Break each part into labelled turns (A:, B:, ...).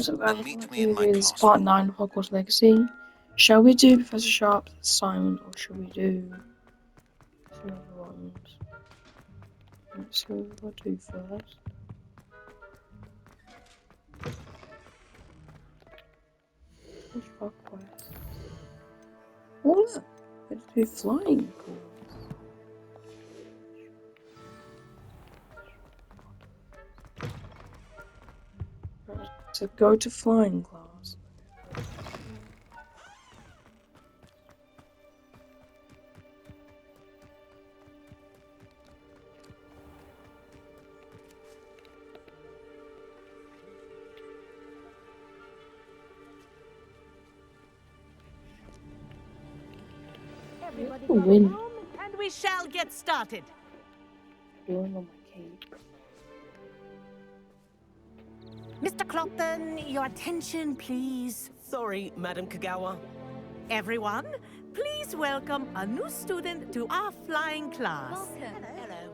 A: So,
B: then meet me in my
A: is
B: classroom.
A: part 9 of Hogwarts Legacy. Shall we do Professor Sharp's assignment or shall we do some other ones? Let's see what we'll do first. Fog quest. Oh look! Let's do flying course. Right, so go to flying class.
C: Everybody
A: The
C: got a
A: wind
C: room, and we shall get started.
A: blowing on my cape.
C: Mr. Clopton, your attention, please.
D: Sorry, Madam Kagawa.
C: Everyone, please welcome a new student to our flying class.
E: Welcome.
C: Hello.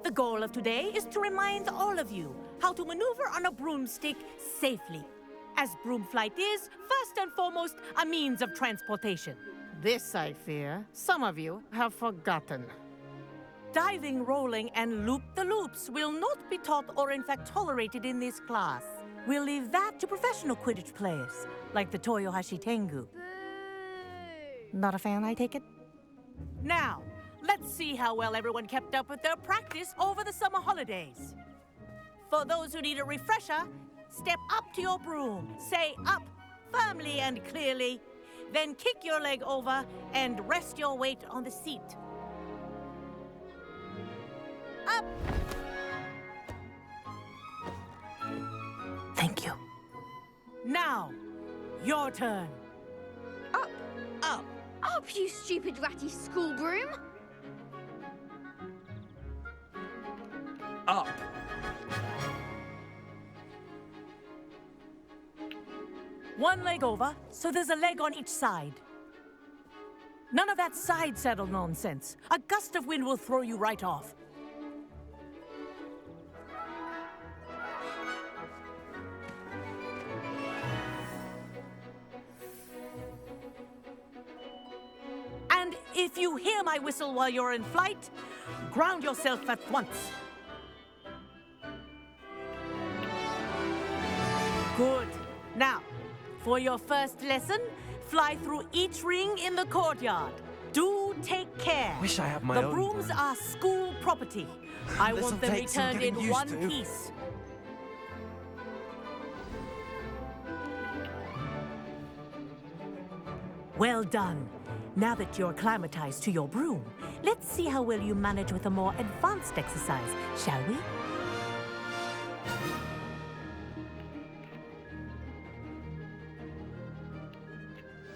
C: The goal of today is to remind all of you how to maneuver on a broomstick safely, as broom flight is, first and foremost, a means of transportation. This, I fear, some of you have forgotten. Diving, rolling, and loop-the-loops will not be taught or in fact tolerated in this class. We'll leave that to professional Quidditch players, like the Toyohashi Tengu. Not a fan, I take it? Now, let's see how well everyone kept up with their practice over the summer holidays. For those who need a refresher, step up to your broom, say up firmly and clearly, then kick your leg over and rest your weight on the seat. Up! Thank you. Now, your turn.
E: Up,
D: Up.
E: up, you stupid ratty school broom!
D: Up.
C: One leg over, so there's a leg on each side. None of that side saddle nonsense. A gust of wind will throw you right off. And if you hear my whistle while you're in flight, ground yourself at once. Good. Now, for your first lesson, fly through each ring in the courtyard. Do take care.
D: Wish I had my
C: The
D: own
C: brooms
D: broom.
C: are school property. I
D: This'll
C: want them
D: take some
C: returned in
D: getting used
C: one
D: to.
C: piece. Well done. Now that you're acclimatized to your broom, let's see how well you manage with a more advanced exercise, shall we?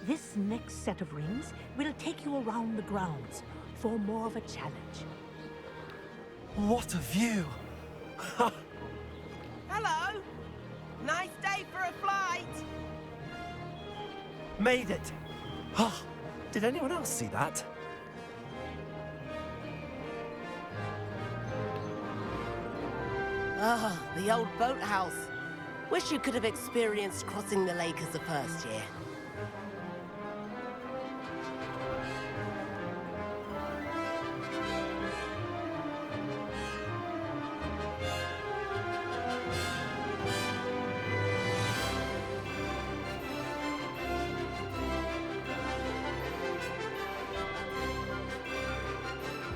C: This next set of rings will take you around the grounds for more of a challenge.
D: What a view!
F: Hello! Nice day for a flight!
D: Made it! Oh, did anyone else see that?
F: Ah, the old boathouse. Wish you could have experienced crossing the lake as the first year.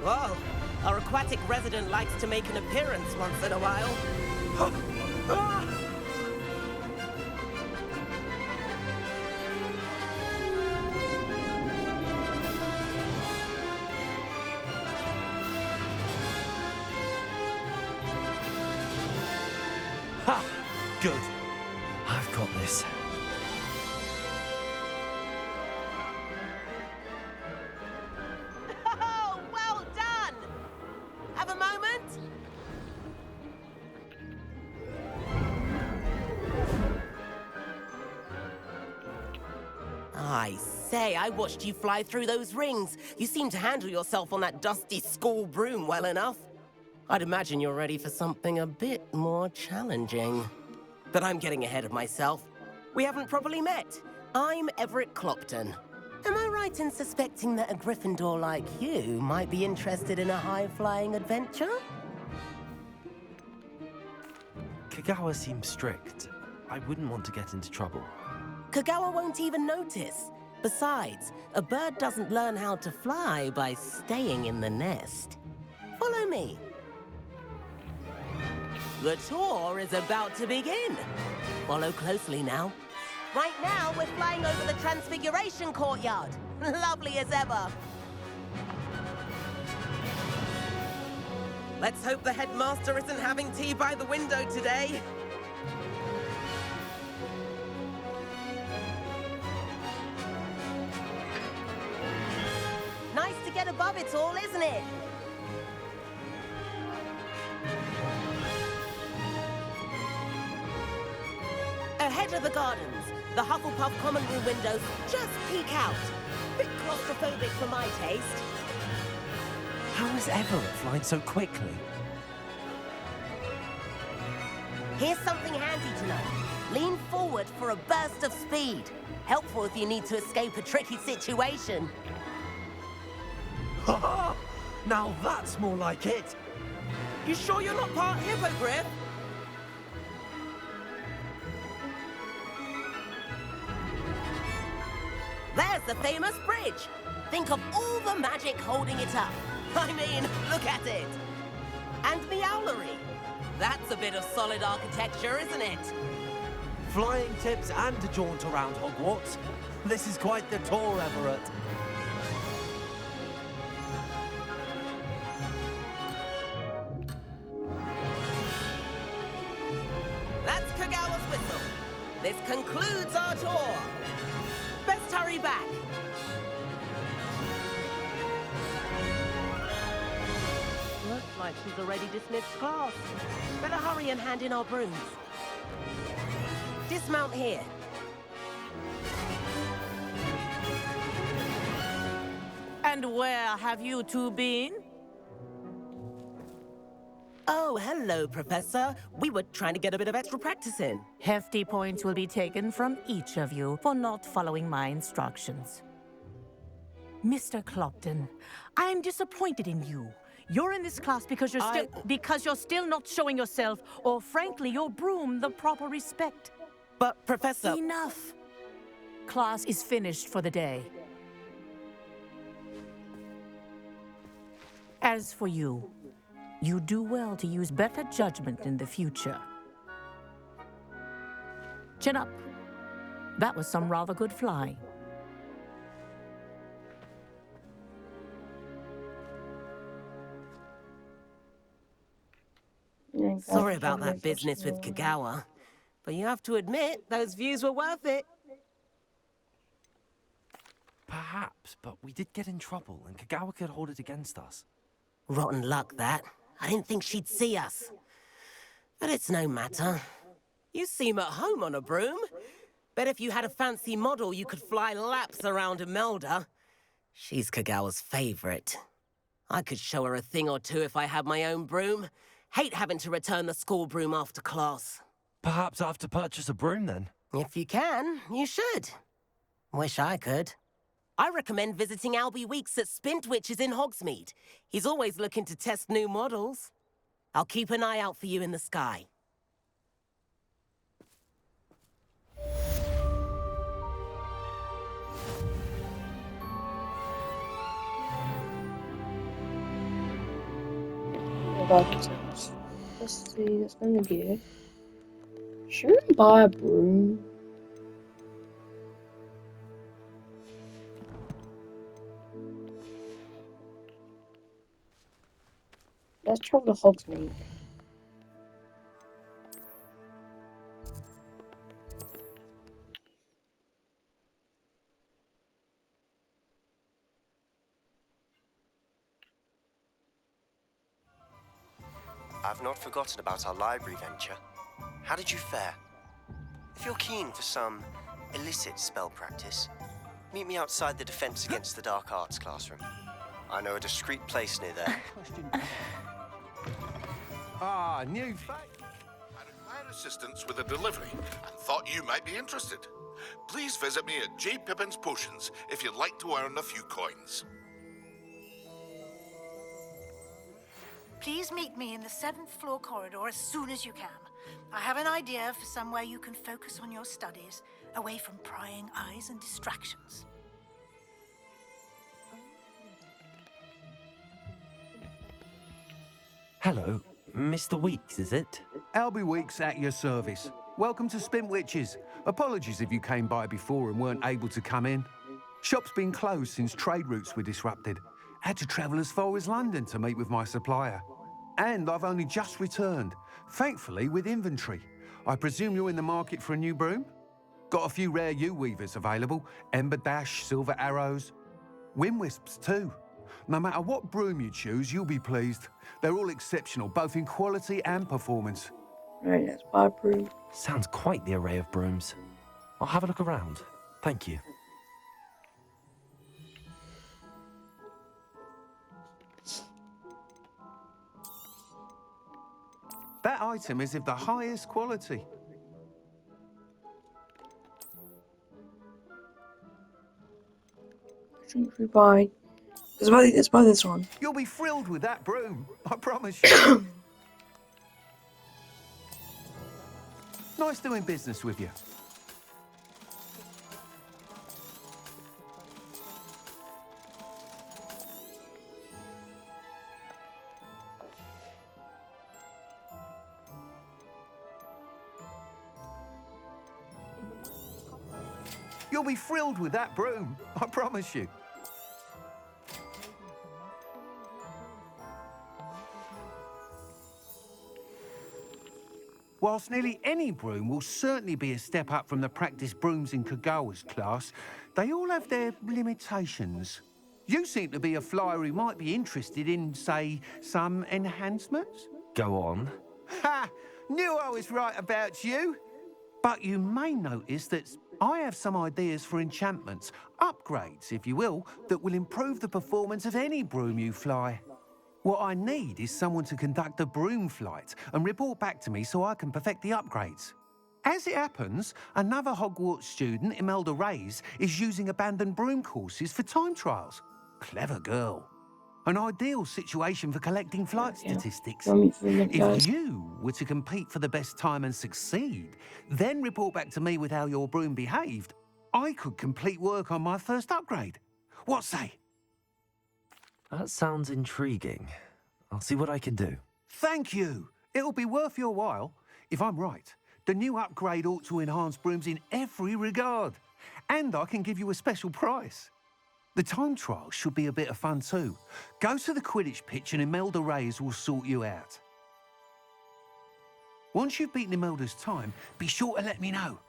F: Whoa, our aquatic resident likes to make an appearance once in a while.
D: Ha! Good. I've got this.
F: Oh, well done! Have a moment? I say, I watched you fly through those rings. You seem to handle yourself on that dusty school broom well enough. I'd imagine you're ready for something a bit more challenging. But I'm getting ahead of myself. We haven't properly met. I'm Everett Clopton. Am I right in suspecting that a Gryffindor like you might be interested in a high-flying adventure?
D: Kagawa seems strict. I wouldn't want to get into trouble.
F: Kagawa won't even notice. Besides, a bird doesn't learn how to fly by staying in the nest. Follow me. The tour is about to begin. Follow closely now. Right now, we're flying over the Transfiguration Courtyard. Lovely as ever. Let's hope the headmaster isn't having tea by the window today. Nice to get above it all, isn't it? Ahead of the gardens, the Hufflepuff common room windows just peek out. Bit claustrophobic for my taste.
D: How is Everett flying so quickly?
F: Here's something handy to know. Lean forward for a burst of speed. Helpful if you need to escape a tricky situation.
D: Now that's more like it.
F: You sure you're not part hippogriff? There's the famous bridge. Think of all the magic holding it up. I mean, look at it. And the owlery. That's a bit of solid architecture, isn't it?
D: Flying tips and a jaunt around Hogwarts. This is quite the tour, Everett.
F: That's Kagawa's whistle. This concludes our tour. Best hurry back. Looks like she's already dismissed class. Better hurry and hand in our brooms. Dismount here.
C: And where have you two been?
F: Oh, hello, Professor. We were trying to get a bit of extra practice in.
C: Hefty points will be taken from each of you for not following my instructions. Mr. Clopton, I'm disappointed in you. You're in this class because you're still not showing yourself, or frankly, your broom the proper respect.
F: But, Professor...
C: Enough. Class is finished for the day. As for you, you do well to use better judgment in the future. Chin up. That was some rather good flying.
F: Sorry about that business with Kagawa, but you have to admit, those views were worth it.
D: Perhaps, but we did get in trouble, and Kagawa could hold it against us.
F: Rotten luck, that. I didn't think she'd see us. But it's no matter. You seem at home on a broom. Bet if you had a fancy model, you could fly laps around Imelda. She's Kagawa's favorite. I could show her a thing or two if I had my own broom. Hate having to return the school broom after class.
D: Perhaps I have to purchase a broom then.
F: If you can, you should. Wish I could. I recommend visiting Albie Weeks at Spintwitches in Hogsmeade. He's always looking to test new models. I'll keep an eye out for you in the sky.
A: Let's see, that's gonna be it. Should we buy a broom? Let's travel to Hogsmeade.
B: I've not forgotten about our library venture. How did you fare? If you're keen for some illicit spell practice, meet me outside the Defense Against the Dark Arts classroom. I know a discreet place near there.
G: Ah, new fact.
B: I require
G: assistance with a delivery and thought you might be interested. Please visit me at J. Pippin's Potions if you'd like to earn a few coins.
H: Please meet me in the 7th floor corridor as soon as you can. I have an idea for somewhere you can focus on your studies, away from prying eyes and distractions.
D: Hello, Mr. Weeks, is it?
I: Albie Weeks at your service. Welcome to Spintwitches. Apologies if you came by before and weren't able to come in. Shop's been closed since trade routes were disrupted. Had to travel as far as London to meet with my supplier. And I've only just returned, thankfully with inventory. I presume you're in the market for a new broom? Got a few rare U-weavers available, Ember Dash, Silver Arrows, Wind Wisps too. No matter what broom you choose, you'll be pleased. They're all exceptional, both in quality and performance.
A: Right, let's buy a broom.
D: Sounds quite the array of brooms. I'll have a look around. Thank you.
I: That item is of the highest quality.
A: Shouldn't we buy? Let's buy this one.
I: You'll be thrilled with that broom, I promise you. Nice doing business with you. You'll be thrilled with that broom, I promise you. Whilst nearly any broom will certainly be a step up from the practice brooms in Kagawa's class, they all have their limitations. You seem to be a flyer who might be interested in, say, some enhancements?
D: Go on.
I: Ha! Knew I was right about you. But you may notice that I have some ideas for enchantments, upgrades, if you will, that will improve the performance of any broom you fly. What I need is someone to conduct a broom flight and report back to me so I can perfect the upgrades. As it happens, another Hogwarts student, Imelda Reyes, is using abandoned broom courses for time trials. Clever girl. An ideal situation for collecting flight statistics. If you were to compete for the best time and succeed, then report back to me with how your broom behaved, I could complete work on my first upgrade. What say?
D: That sounds intriguing. I'll see what I can do.
I: Thank you. It'll be worth your while. If I'm right, the new upgrade ought to enhance brooms in every regard. And I can give you a special price. The time trial should be a bit of fun too. Go to the Quidditch pitch and Imelda Reyes will sort you out. Once you've beaten Imelda's time, be sure to let me know.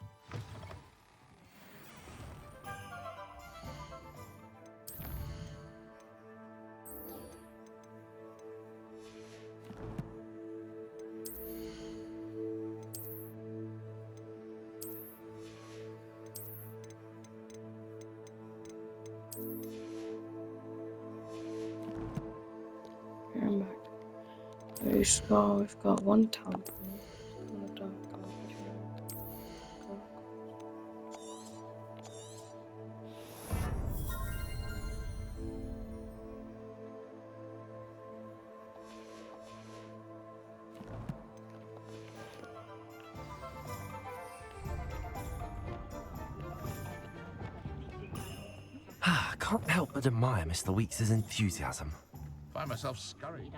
A: I'm back. We've got one temple.
D: I can't help but admire Mr. Weeks' enthusiasm.
G: Find myself scurried.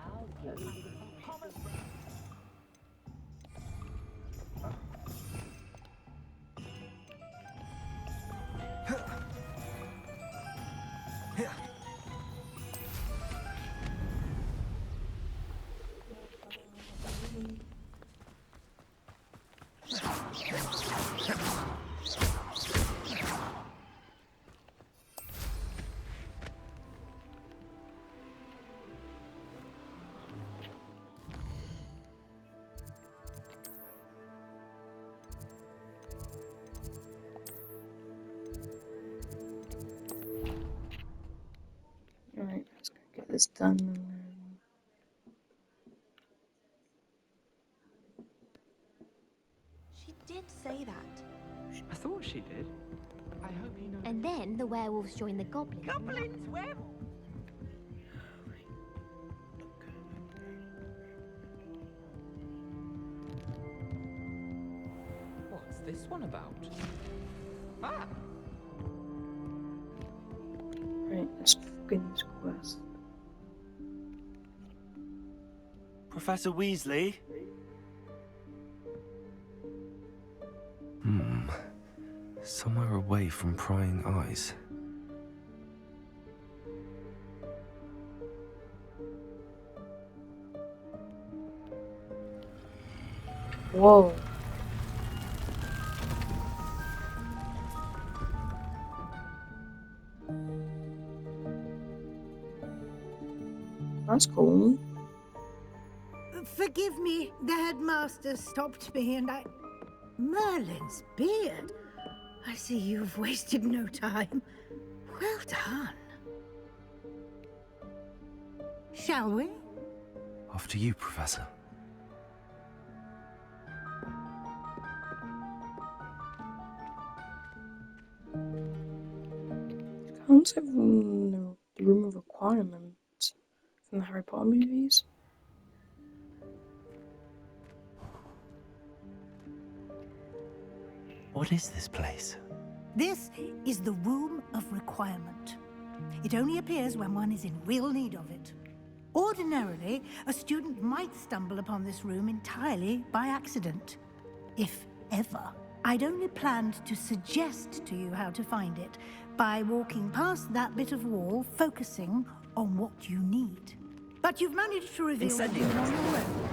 A: Alright, let's go get this done and then...
J: she did. I hope he knows.
E: And then the werewolves join the goblins.
C: Goblins, werewolves.
J: What's this one about? Ah!
A: Right, let's begin this quest.
D: Professor Weasley?
K: Somewhere away from prying eyes.
A: Whoa. That's cool.
H: Forgive me, the headmaster stopped me and I... Merlin's beard. I see you've wasted no time. Well done. Shall we?
K: After you, Professor.
A: Counts it from the Room of Requirement from the Harry Potter movies.
K: What is this place?
H: This is the Room of Requirement. It only appears when one is in real need of it. Ordinarily, a student might stumble upon this room entirely by accident. If ever. I'd only planned to suggest to you how to find it by walking past that bit of wall, focusing on what you need. But you've managed to reveal something on your own.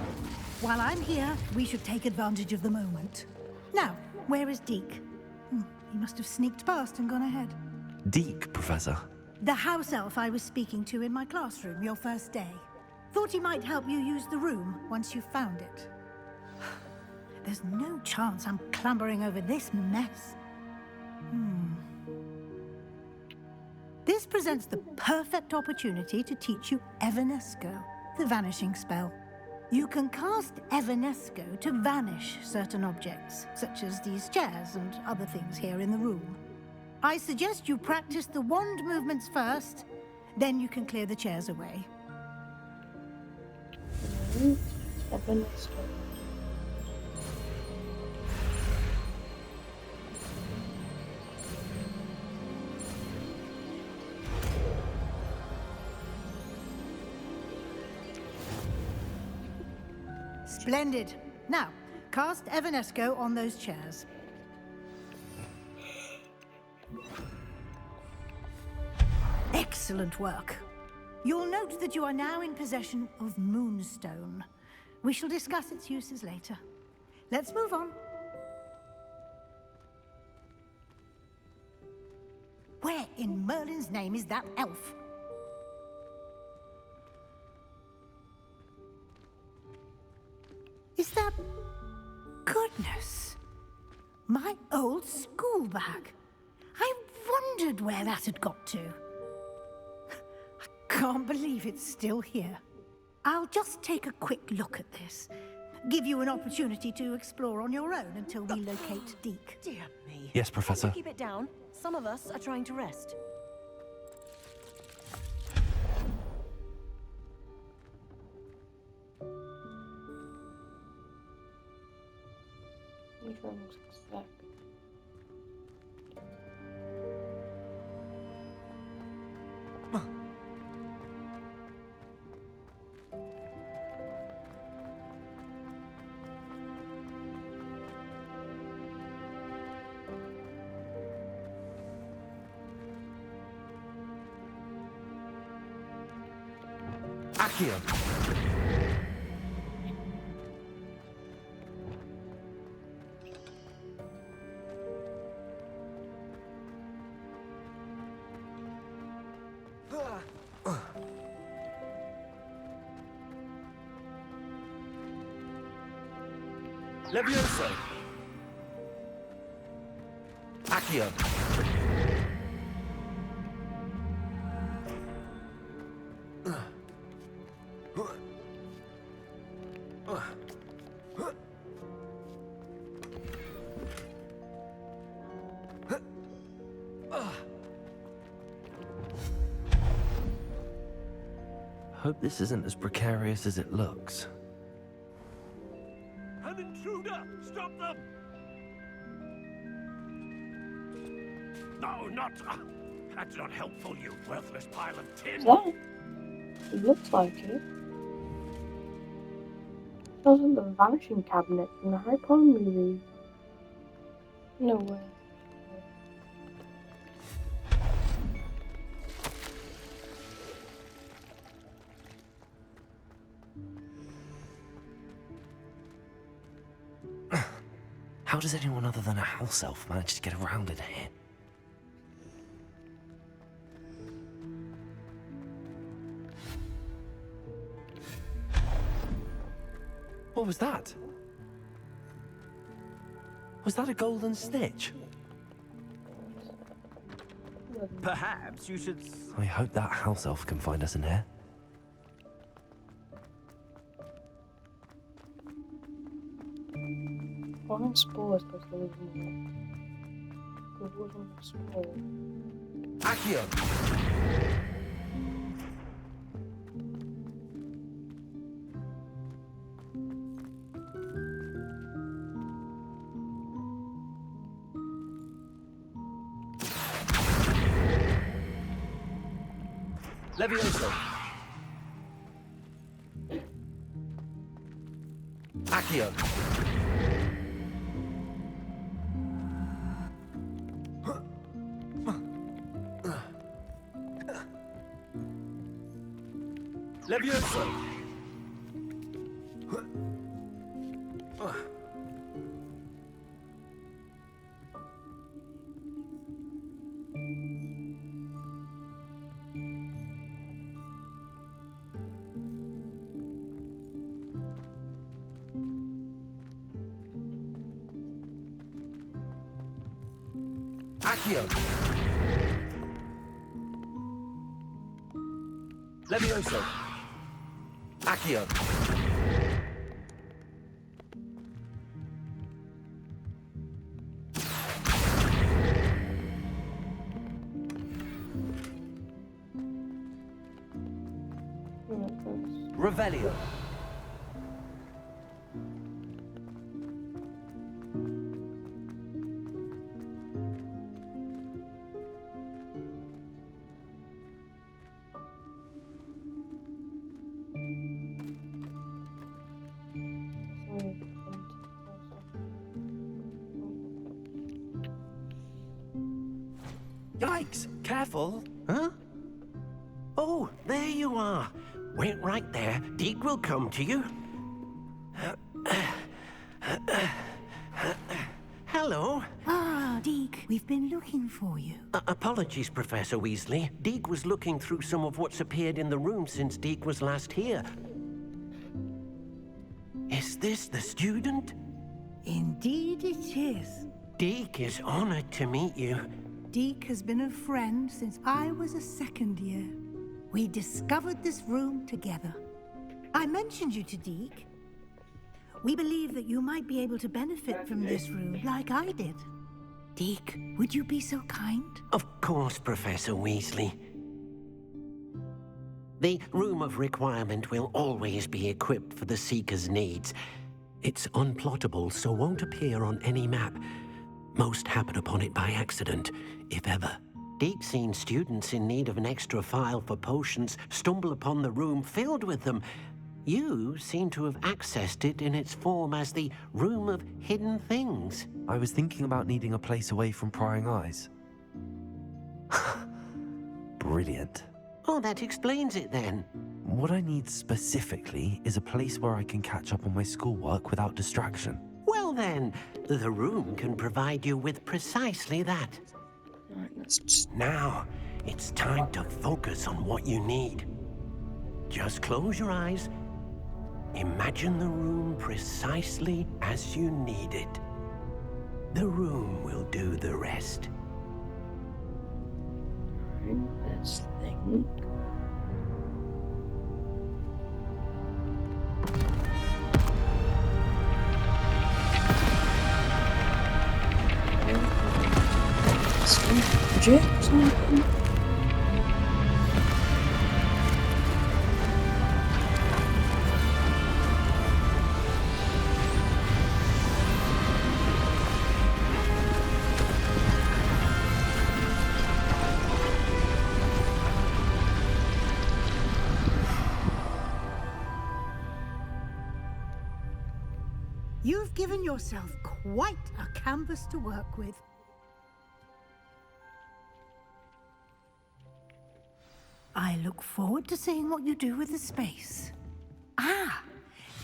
H: While I'm here, we should take advantage of the moment. Now, where is Deke? He must have sneaked past and gone ahead.
K: Deke, Professor.
H: The house elf I was speaking to in my classroom your first day. Thought he might help you use the room once you found it. There's no chance I'm clambering over this mess. This presents the perfect opportunity to teach you Evanesco, the vanishing spell. You can cast Evanesco to vanish certain objects, such as these chairs and other things here in the room. I suggest you practice the wand movements first, then you can clear the chairs away.
A: Evanesco.
H: Splendid. Now, cast Evanesco on those chairs. Excellent work. You'll note that you are now in possession of Moonstone. We shall discuss its uses later. Let's move on. Where in Merlin's name is that elf? Is that... Goodness! My old school bag. I wondered where that had got to. I can't believe it's still here. I'll just take a quick look at this. Give you an opportunity to explore on your own until we locate Deke.
C: Dear me.
K: Yes, Professor.
C: Keep it down. Some of us are trying to rest.
I: Accio.
D: Levioso.
I: Accio.
K: Hope this isn't as precarious as it looks.
D: An intruder! Stop them! No, not... that's not helpful, you worthless pile of tin!
A: Is that? It looks like it. Sounds like the vanishing cabinet from the Harry Potter movie. No way.
K: How does anyone other than a house elf manage to get around in here? What was that? Was that a golden snitch?
D: Perhaps you should...
K: I hope that house elf can find us in here.
A: One spores goes to live in there. Good wasn't a spore.
D: Accio! Levioso! Accio! Levioso! Accio! Levioso! Accio! Revelio!
L: Yikes! Careful! Huh? Oh, there you are. Wait right there. Deke will come to you. Hello.
H: Ah, Deke, we've been looking for you.
L: Apologies, Professor Weasley. Deke was looking through some of what's appeared in the room since Deke was last here. Is this the student?
H: Indeed it is.
L: Deke is honored to meet you.
H: Deke has been a friend since I was a second year. We discovered this room together. I mentioned you to Deke. We believe that you might be able to benefit from this room like I did. Deke, would you be so kind?
L: Of course, Professor Weasley. The Room of Requirement will always be equipped for the Seeker's needs. It's unplottable, so won't appear on any map. Most happen upon it by accident, if ever. Deke's seen students in need of an extra file for potions stumble upon the room filled with them. You seem to have accessed it in its form as the Room of Hidden Things.
K: I was thinking about needing a place away from prying eyes. Brilliant.
L: Oh, that explains it then.
K: What I need specifically is a place where I can catch up on my schoolwork without distraction.
L: Well then, the room can provide you with precisely that. Now, it's time to focus on what you need. Just close your eyes. Imagine the room precisely as you need it. The room will do the rest.
A: Let's think. Some gym or something.
H: You've given yourself quite a canvas to work with. I look forward to seeing what you do with the space. Ah,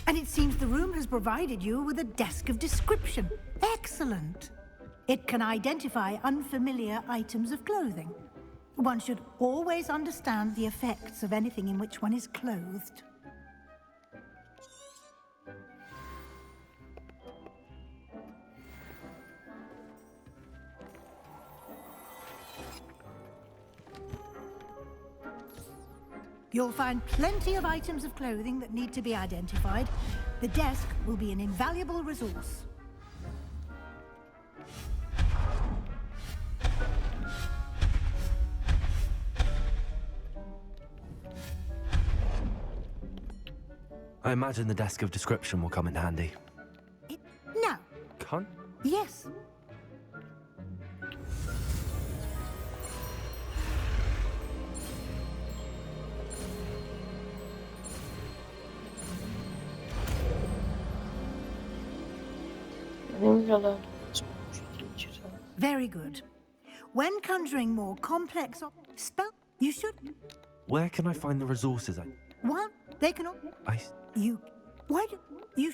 H: and it seems the room has provided you with a desk of description. Excellent. It can identify unfamiliar items of clothing. One should always understand the effects of anything in which one is clothed. You'll find plenty of items of clothing that need to be identified. The desk will be an invaluable resource.
K: I imagine the desk of description will come in handy.
H: Now.
K: Con?
H: Yes.
A: I think I learned what she teaches us.
H: Very good. When conjuring more complex spell, you should.
K: Where can I find the resources?
H: Well, they can all. You. Why do you?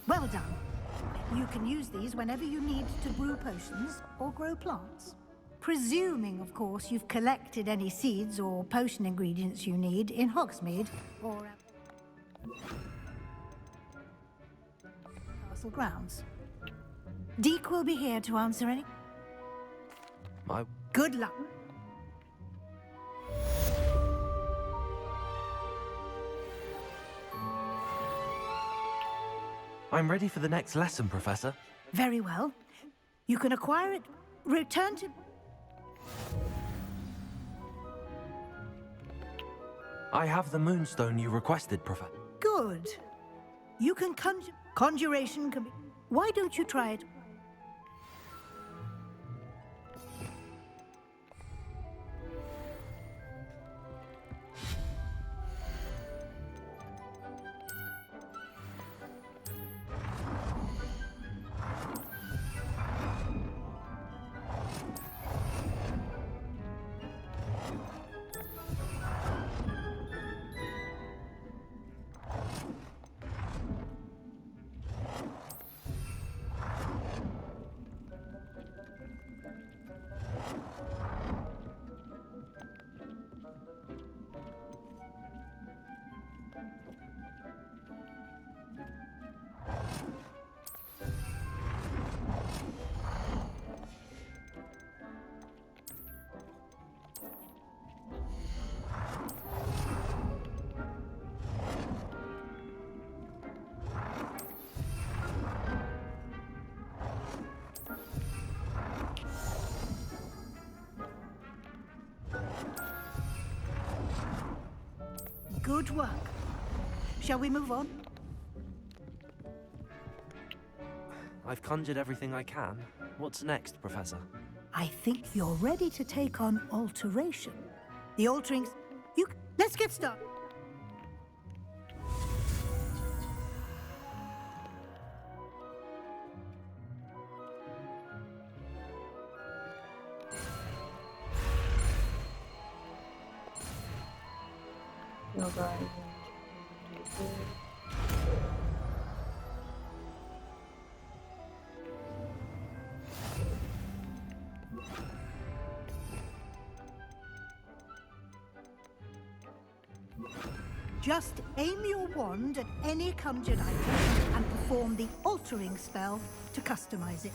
H: Well done. You can use these whenever you need to brew potions or grow plants. Presuming, of course, you've collected any seeds or potion ingredients you need in Hogsmeade or castle grounds. Deke will be here to answer any. Good luck.
K: I'm ready for the next lesson, Professor.
H: Very well. You can acquire it. Return to...
K: I have the moonstone you requested, Professor.
H: Good. You can conjure... Conjuration can be... Why don't you try it? Good work. Shall we move on?
K: I've conjured everything I can. What's next, Professor?
H: I think you're ready to take on alteration. The alterings... Let's get started.
A: No, guys.
H: Just aim your wand at any conjured item and perform the altering spell to customize it.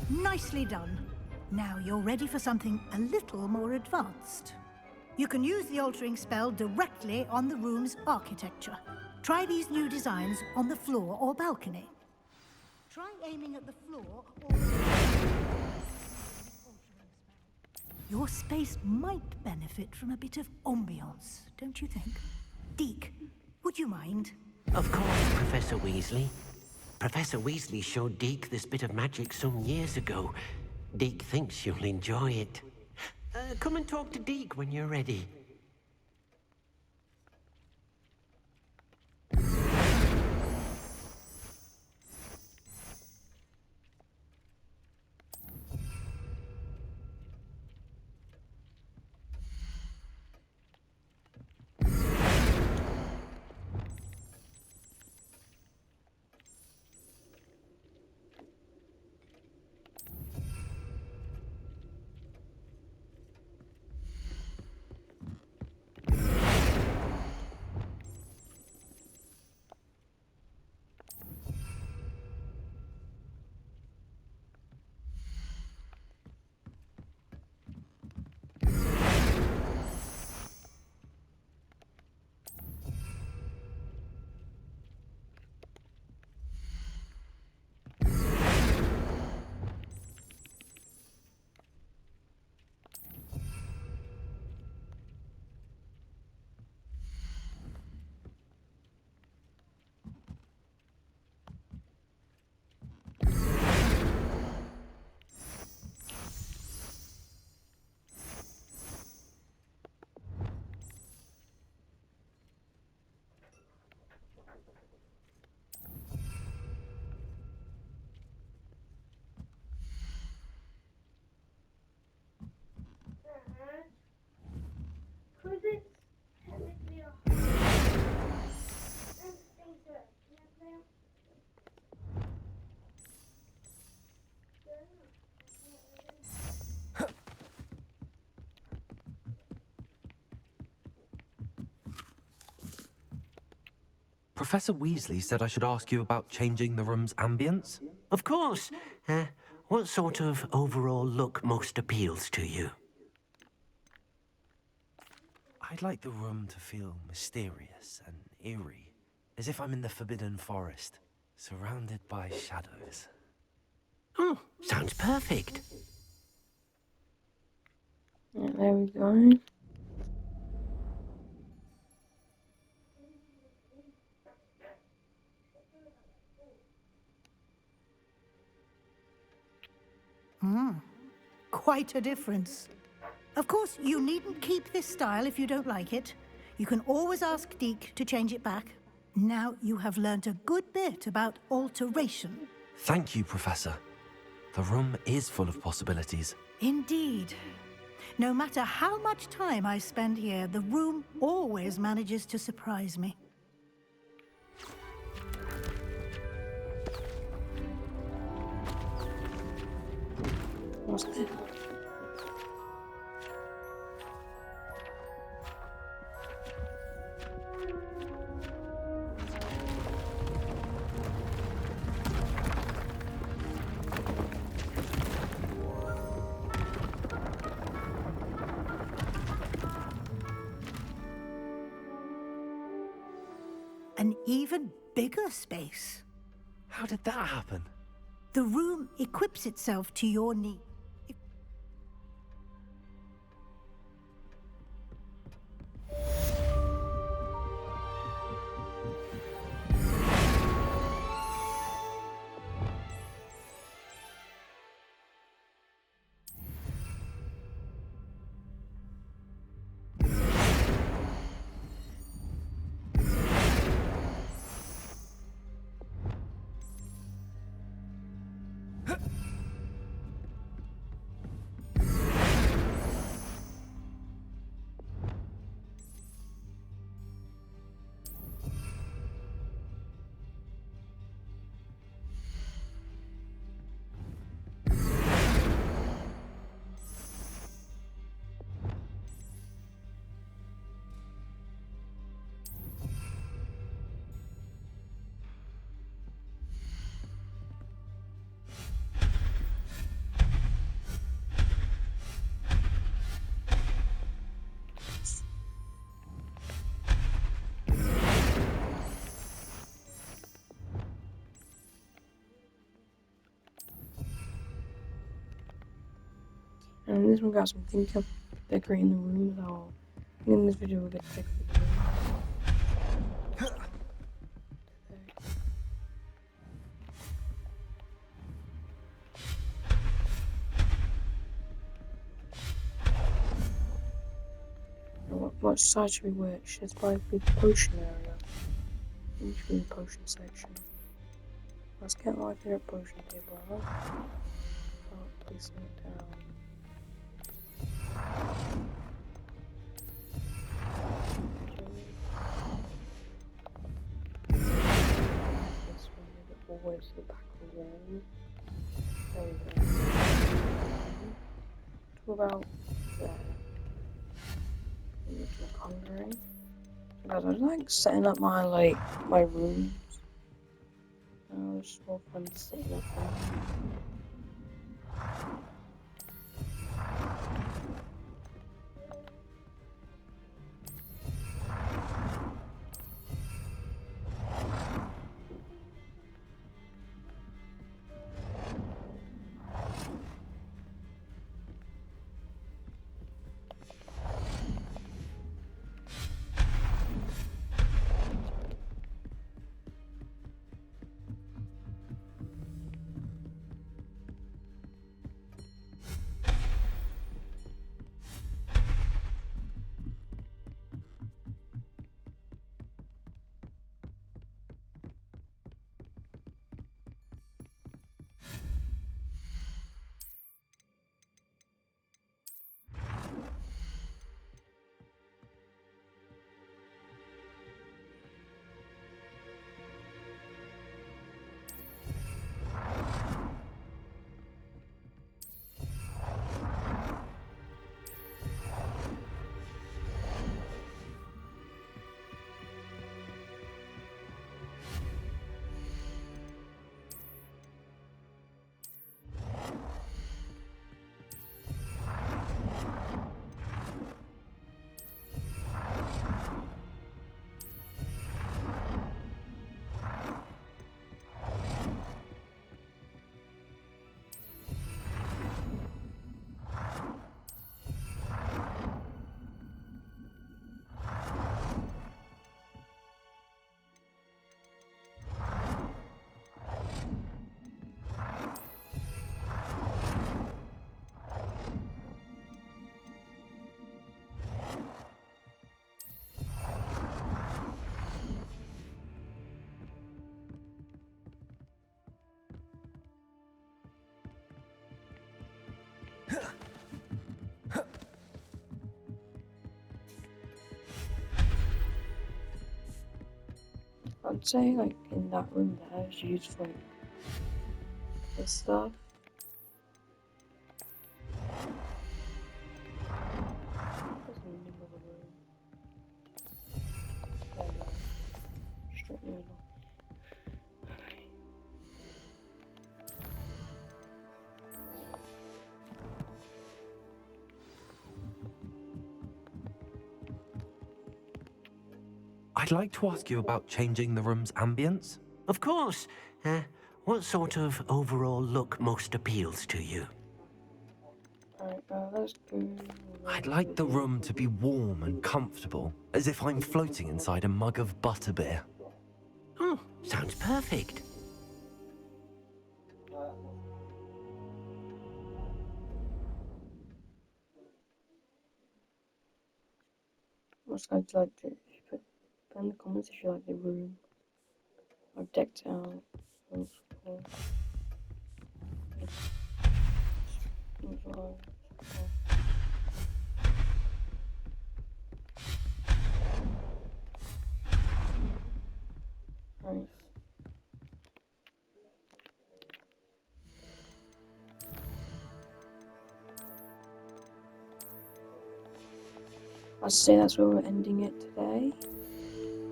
H: Nicely done. Now you're ready for something a little more advanced. You can use the altering spell directly on the room's architecture. Try these new designs on the floor or balcony. Try aiming at the floor or... Your space might benefit from a bit of ambiance, don't you think? Deke, would you mind?
L: Of course, Professor Weasley. Professor Weasley showed Deke this bit of magic some years ago. Deke thinks you'll enjoy it. Come and talk to Deke when you're ready.
K: Professor Weasley said I should ask you about changing the room's ambience.
L: Of course. What sort of overall look most appeals to you?
K: I'd like the room to feel mysterious and eerie, as if I'm in the Forbidden Forest, surrounded by shadows.
L: Oh, sounds perfect.
A: Yeah, there we go.
H: Quite a difference. Of course, you needn't keep this style if you don't like it. You can always ask Deke to change it back. Now you have learnt a good bit about alteration.
K: Thank you, Professor. The room is full of possibilities.
H: Indeed. No matter how much time I spend here, the room always manages to surprise me.
A: What's this?
H: An even bigger space.
K: How did that happen?
H: The room equips itself to your needs.
A: And in this one, guys, I'm thinking of decorating the room. So I think in this video we're gonna decorate the room. What side should we work? Should it probably be the potion area? It should be the potion section. Let's get my favorite potion table out. Start placing it down. This one, move it all the way to the back of the wall. There we go. To about there. Conjuring. So guys, I just like setting up my my rooms. It's more fun setting up them. I'd say like in that room there is used for like, this stuff. What's in the middle of the room? There we go. Straight in the middle.
K: I'd like to ask you about changing the room's ambience.
L: Of course. What sort of overall look most appeals to you?
A: Alright, let's go.
K: I'd like the room to be warm and comfortable, as if I'm floating inside a mug of butterbeer.
L: Oh, sounds perfect.
A: What's guys like to put in the comments if you like the room. I've decked it out. Looks cool. Looks alright. Nice. I'd say that's where we're ending it today.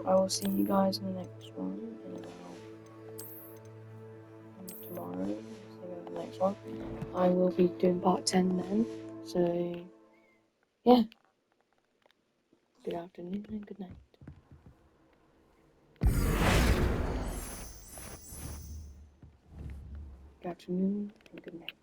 A: I will see you guys in the next one in about tomorrow. See you guys in the next one. I will be doing part 10 then. So, yeah. Good afternoon and good night. Good afternoon and good night.